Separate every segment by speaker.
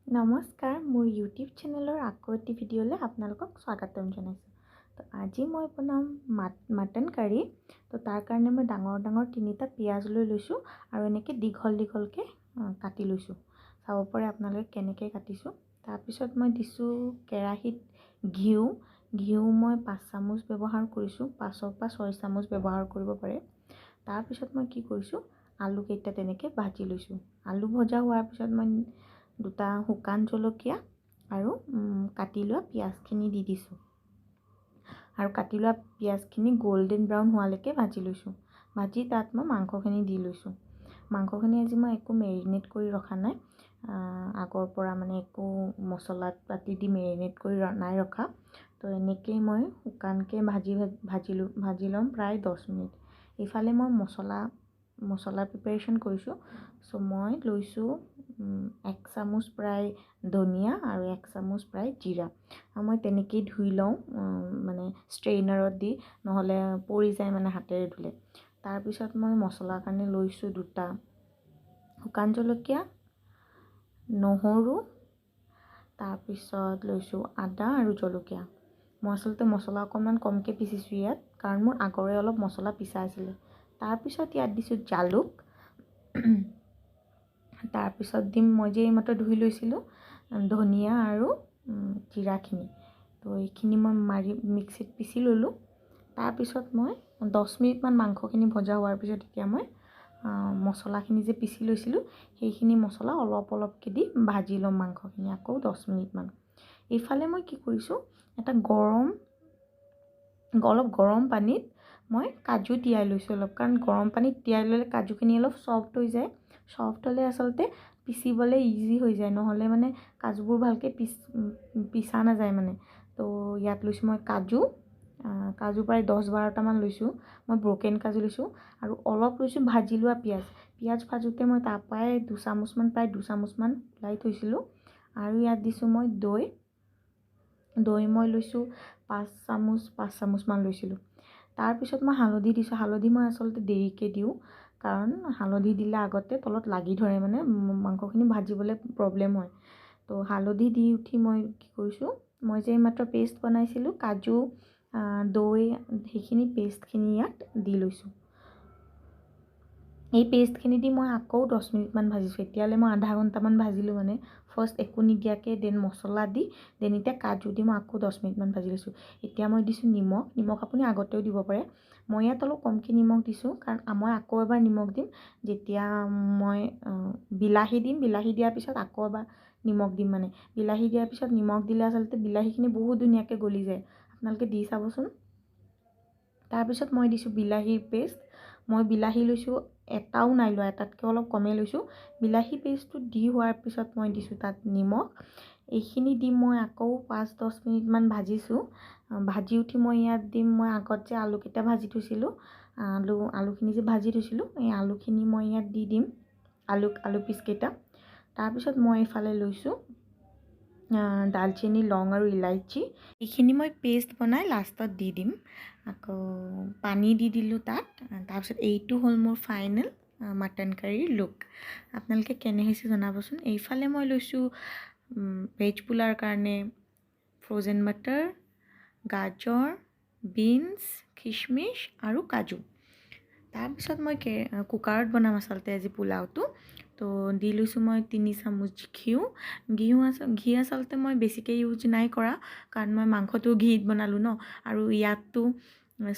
Speaker 1: নমস্কাৰ, মোৰ ইউটিউব চেনেলৰ আকৌ এটি ভিডিঅ'লৈ আপোনালোকক স্বাগতম জনাইছোঁ। তো আজি মই বনাম মাটন কাৰী। তো তাৰ কাৰণে মই ডাঙৰ ডাঙৰ 3টা পিঁয়াজ লৈ লৈছোঁ আৰু এনেকৈ দীঘল দীঘলকৈ কাটি লৈছোঁ। চাব পাৰে আপোনালোকে কেনেকৈ কাটিছোঁ। তাৰপিছত মই দিছোঁ কেৰাহীত ঘিউ মই 5 চামুচ ব্যৱহাৰ কৰিছোঁ। 5ৰ পৰা 6 চামুচ ব্যৱহাৰ কৰিব পাৰে। তাৰপিছত মই কি কৰিছোঁ, আলুকেইটা তেনেকৈ ভাজি লৈছোঁ। আলু ভজা হোৱাৰ পিছত মই 2টা শুকান জলকীয়া আৰু কাটি লোৱা পিঁয়াজখিনি দি দিছোঁ। আৰু কাটি লোৱা পিঁয়াজখিনি গল্ডেন ব্ৰাউন হোৱালৈকে ভাজি লৈছোঁ। ভাজি তাত মই মাংসখিনি দি লৈছোঁ। মাংসখিনি আজি মই একো মেৰিনেট কৰি ৰখা নাই। আগৰ পৰা মানে একো মছলা পাতি দি মেৰিনেট কৰি নাই ৰখা। তো এনেকৈয়ে মই শুকানকৈ ভাজি ল'ম প্ৰায় 10 মিনিট। এইফালে মই মছলা প্ৰিপাৰেশ্যন কৰিছোঁ। চ' মই লৈছোঁ 1 চামুচ প্ৰায় ধনিয়া আৰু 1 চামুচ প্ৰায় জিৰা। মই তেনেকৈয়ে ধুই লওঁ, মানে ষ্ট্ৰেইনাৰত দি, নহ'লে পৰি যায় মানে হাতেৰে ধুলে। তাৰপিছত মই মছলাৰ কাৰণে লৈছোঁ 2টা শুকান জলকীয়া, নহৰু, তাৰপিছত লৈছোঁ আদা আৰু জলকীয়া। মই আচলতে মছলা অকণমান কমকৈ পিচিছোঁ ইয়াত, কাৰণ মোৰ আগৰে অলপ মছলা পিছা আছিলে। তাৰপিছত ইয়াত দিছোঁ জালুক। তাৰপিছত দিম মই যে এইমাত্ৰ ধুই লৈছিলোঁ ধনিয়া আৰু জিৰাখিনি। তো এইখিনি মই মিক্সিত পিচি ল'লোঁ। তাৰপিছত মই 10 মিনিটমান মাংসখিনি ভজা হোৱাৰ পিছত এতিয়া মই মছলাখিনি যে পিচি লৈছিলোঁ সেইখিনি মছলা অলপ অলপকৈ দি ভাজি ল'ম মাংসখিনি আকৌ 10 মিনিটমান। এইফালে মই কি কৰিছোঁ, অলপ গৰম পানীত মই কাজু তিয়াই লৈছোঁ অলপ, কাৰণ গৰম পানীত তিয়াই ল'লে কাজুখিনি অলপ ছফ্ট হৈ যায়। ছফ্ট হ'লে আচলতে পিচিবলৈ ইজি হৈ যায়, নহ'লে মানে কাজুবোৰ ভালকৈ পিছা নাযায় মানে। তো ইয়াত লৈছোঁ মই কাজু প্ৰায় 10-12টামান লৈছোঁ। মই ব্ৰকেন কাজু লৈছোঁ আৰু অলপ লৈছোঁ ভাজি লোৱা পিঁয়াজ ভাজোঁতে মই তাৰ পৰাই 2 চামুচমান ওলাই থৈছিলোঁ। আৰু ইয়াত দিছোঁ মই দৈ মই লৈছোঁ 5 চামুচমান লৈছিলোঁ। তাৰপিছত মই হালধি দিছোঁ। হালধি মই আচলতে দেৰিকৈ দিওঁ, কাৰণ হালধি দিলে আগতে তলত লাগি ধৰে, মানে মাংসখিনি ভাজিবলৈ প্ৰব্লেম হয়। তো হালধি দি উঠি মই কি কৰিছোঁ, মই যে এইমাত্ৰ পেষ্ট বনাইছিলোঁ কাজু, দৈ, সেইখিনি পেষ্টখিনি ইয়াত দি লৈছোঁ। এই পেষ্টখিনি দি মই আকৌ 10 মিনিটমান ভাজিছোঁ। এতিয়ালৈ মই আধা ঘণ্টামান ভাজিলোঁ, মানে ফাৰ্ষ্ট একো নিদিয়াকৈ দেন মছলা দি দেন এতিয়া কাজু দি মই আকৌ 10 মিনিটমান ভাজি লৈছোঁ। এতিয়া মই দিছোঁ নিমখ আপুনি আগতেও দিব পাৰে। মই ইয়াত অলপ কমকৈ নিমখ দিছোঁ, কাৰণ মই আকৌ এবাৰ নিমখ দিম যেতিয়া মই বিলাহী দিম। বিলাহী দিয়াৰ পিছত আকৌ এবাৰ নিমখ দিম। মানে বিলাহী দিয়াৰ পিছত নিমখ দিলে আচলতে বিলাহীখিনি বহুত ধুনীয়াকৈ গলি যায়, আপোনালোকে দি চাবচোন। তাৰপিছত মই দিছোঁ বিলাহীৰ পেষ্ট। মই বিলাহী লৈছোঁ, এটাও নাই লোৱা, এটাতকৈ অলপ কমেই লৈছোঁ। বিলাহী পেষ্টটো দি হোৱাৰ পিছত মই দিছোঁ তাত নিমখ। এইখিনি দি মই আকৌ 5-10 মিনিটমান ভাজিছোঁ। ভাজি উঠি মই ইয়াত দিম, মই আগত যে আলুকেইটা ভাজি থৈছিলোঁ, আলুখিনি যে ভাজি থৈছিলোঁ, এই আলুখিনি মই ইয়াত দি দিম, আলু পিচকেইটা। তাৰপিছত মই এইফালে লৈছোঁ দালচেনি, লং আৰু ইলাইচি। এইখিনি মই পেষ্ট বনাই লাষ্টত দি দিম। আকৌ পানী দি দিলোঁ তাত। তাৰপিছত এইটো হ'ল মোৰ ফাইনেল মাটন কাৰীৰ লুক। আপোনালোকে কেনে হৈছে জনাবচোন। এইফালে মই লৈছোঁ ভেজ পোলাওৰ কাৰণে ফ্ৰ'জেন বাটাৰ, গাজৰ, বিনছ, খিচমিচ আৰু কাজু। তাৰপিছত মই কুকাৰত বনাম আচলতে আজি পোলাওটো। তো দি লৈছোঁ মই 3 চামুচ ঘি আচলতে মই বেছিকৈ ইউজ নাই কৰা, কাৰণ মই মাংসটো ঘিত বনালোঁ ন। আৰু ইয়াততো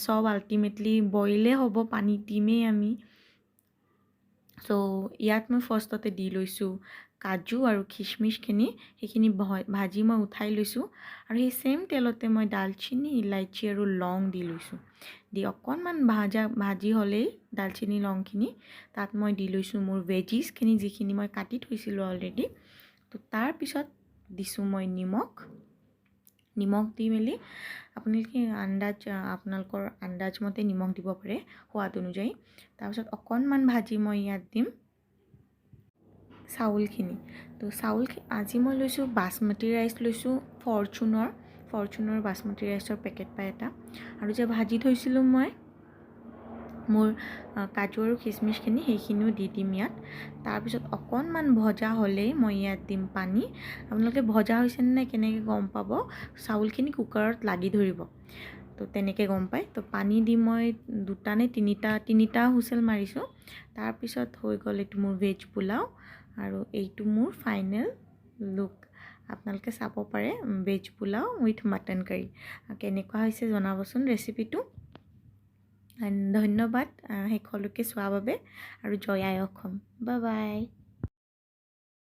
Speaker 1: চব আল্টিমেটলি বইলে হ'ব, পানী দিমেই আমি। চ' ইয়াত মই ফাৰ্ষ্টতে দি লৈছোঁ কাজু আৰু খিচমিচখিনি, সেইখিনি ভাজি মই উঠাই লৈছোঁ। আৰু সেই ছেইম তেলতে মই দালচিনি, ইলাইচি আৰু লং দি লৈছোঁ। দি অকণমান ভাজি হ'লেই দালচিনি, লংখিনি তাত মই দি লৈছোঁ মোৰ ভেজিছখিনি, যিখিনি মই কাটি থৈছিলোঁ অলৰেডি। তো তাৰপিছত দিছোঁ মই নিমখ দি মেলি আপোনালোকৰ আন্দাজ মতে নিমখ দিব পাৰে সোৱাদ অনুযায়ী। তাৰপিছত অকণমান ভাজি মই ইয়াত দিম চাউলখিনি। তো আজি মই লৈছোঁ বাসমতি ৰাইচ লৈছোঁ, ফৰচুনৰ বাসমতি ৰাইচৰ পেকেট পাই এটা। আৰু যে ভাজি থৈছিলোঁ মই মোৰ কাজু আৰু খিচমিচখিনি সেইখিনিও দি দিম ইয়াত। তাৰপিছত অকণমান ভজা হ'লেই মই ইয়াত দিম পানী। আপোনালোকে ভজা হৈছে নে নাই কেনেকৈ গম পাব, চাউলখিনি কুকাৰত লাগি ধৰিব, তো তেনেকৈ গম পায়। তো পানী দি মই দুটা নে তিনিটা হুইচেল মাৰিছোঁ। তাৰপিছত হৈ গ'ল এইটো মোৰ ভেজ পোলাও, আৰু এইটো মোৰ ফাইনেল লুক। আপোনালোকে চাব পাৰে ভেজ পোলাও উইথ মাটন কাৰী। কেনেকুৱা হৈছে জনাবচোন ৰেচিপিটো। ধন্যবাদ শেষলৈকে চোৱাৰ বাবে, আৰু জয় আই অসম। Bye bye.